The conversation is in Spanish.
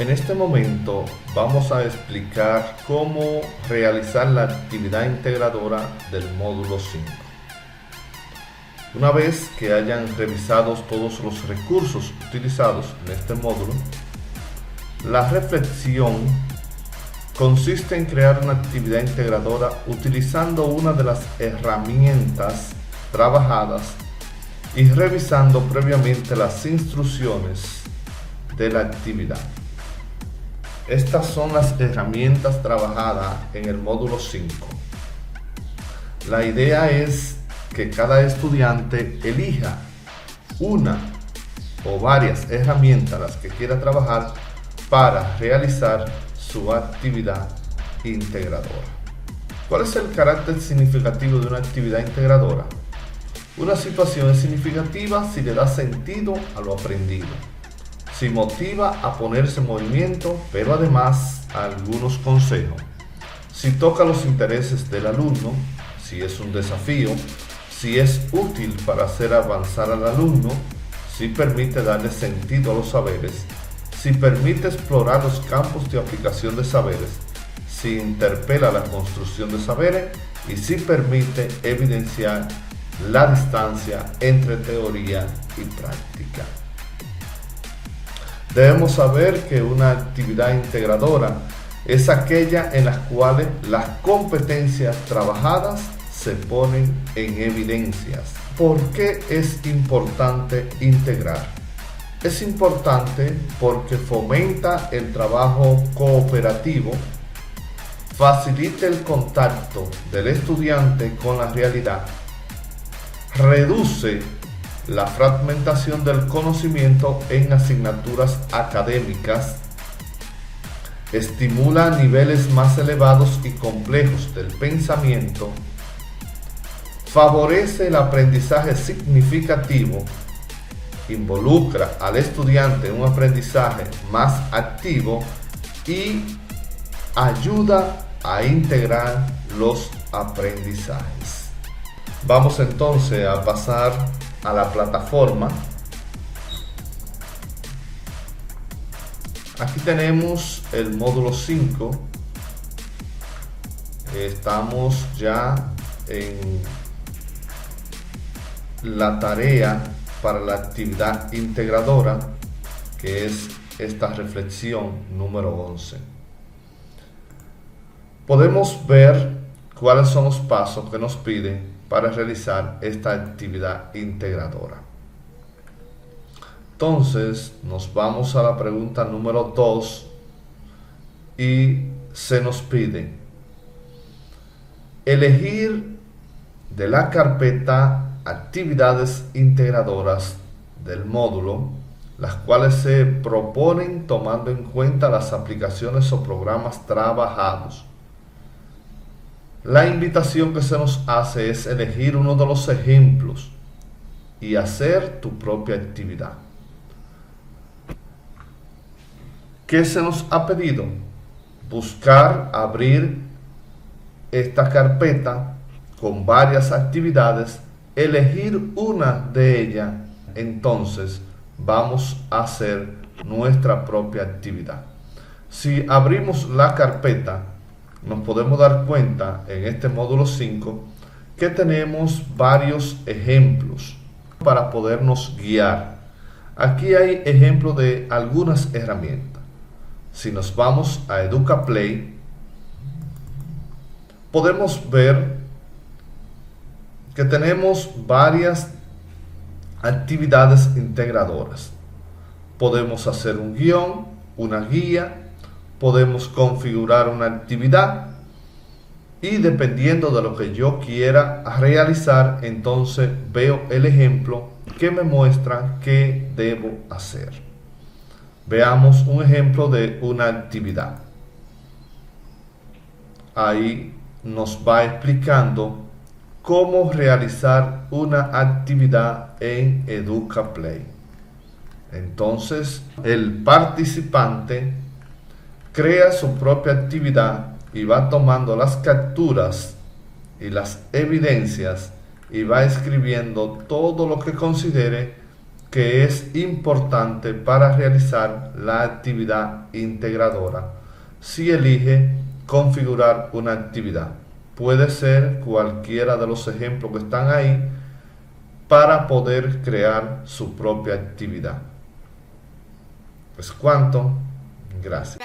En este momento vamos a explicar cómo realizar la actividad integradora del módulo 5. Una vez que hayan revisado todos los recursos utilizados en este módulo, la reflexión consiste en crear una actividad integradora utilizando una de las herramientas trabajadas y revisando previamente las instrucciones de la actividad. Estas son las herramientas trabajadas en el módulo 5. La idea es que cada estudiante elija una o varias herramientas las que quiera trabajar para realizar su actividad integradora. ¿Cuál es el carácter significativo de una actividad integradora? Una situación es significativa si le da sentido a lo aprendido, si motiva a ponerse en movimiento, pero además algunos consejos. Si toca los intereses del alumno, si es un desafío, si es útil para hacer avanzar al alumno, si permite darle sentido a los saberes, si permite explorar los campos de aplicación de saberes, si interpela la construcción de saberes y si permite evidenciar la distancia entre teoría y práctica. Debemos saber que una actividad integradora es aquella en la cual las competencias trabajadas se ponen en evidencias. ¿Por qué es importante integrar? Es importante porque fomenta el trabajo cooperativo, facilita el contacto del estudiante con la realidad, reduce la fragmentación del conocimiento en asignaturas académicas, estimula niveles más elevados y complejos del pensamiento, favorece el aprendizaje significativo, involucra al estudiante en un aprendizaje más activo y ayuda a integrar los aprendizajes. Vamos entonces a pasar a la plataforma. Aquí tenemos el módulo 5. Estamos ya en la tarea para la actividad integradora, que es esta reflexión número 11. Podemos ver cuáles son los pasos que nos piden para realizar esta actividad integradora. Entonces nos vamos a la pregunta número 2 y se nos pide elegir de la carpeta actividades integradoras del módulo, las cuales se proponen tomando en cuenta las aplicaciones o programas trabajados. La invitación que se nos hace es elegir uno de los ejemplos y hacer tu propia actividad. ¿Qué se nos ha pedido? Buscar abrir esta carpeta con varias actividades, elegir una de ellas, entonces vamos a hacer nuestra propia actividad. Si abrimos la carpeta, nos podemos dar cuenta en este módulo 5 que tenemos varios ejemplos para podernos guiar. Aquí hay ejemplos de algunas herramientas. Si nos vamos a EducaPlay, podemos ver que tenemos varias actividades integradoras. Podemos hacer un guión, una guía, podemos configurar una actividad y dependiendo de lo que yo quiera realizar, entonces veo el ejemplo que me muestra qué debo hacer. Veamos un ejemplo de una actividad. Ahí nos va explicando cómo realizar una actividad en EducaPlay. Entonces, el participante crea su propia actividad y va tomando las capturas y las evidencias y va escribiendo todo lo que considere que es importante para realizar la actividad integradora. Si elige configurar una actividad, puede ser cualquiera de los ejemplos que están ahí para poder crear su propia actividad. Es cuanto. Gracias.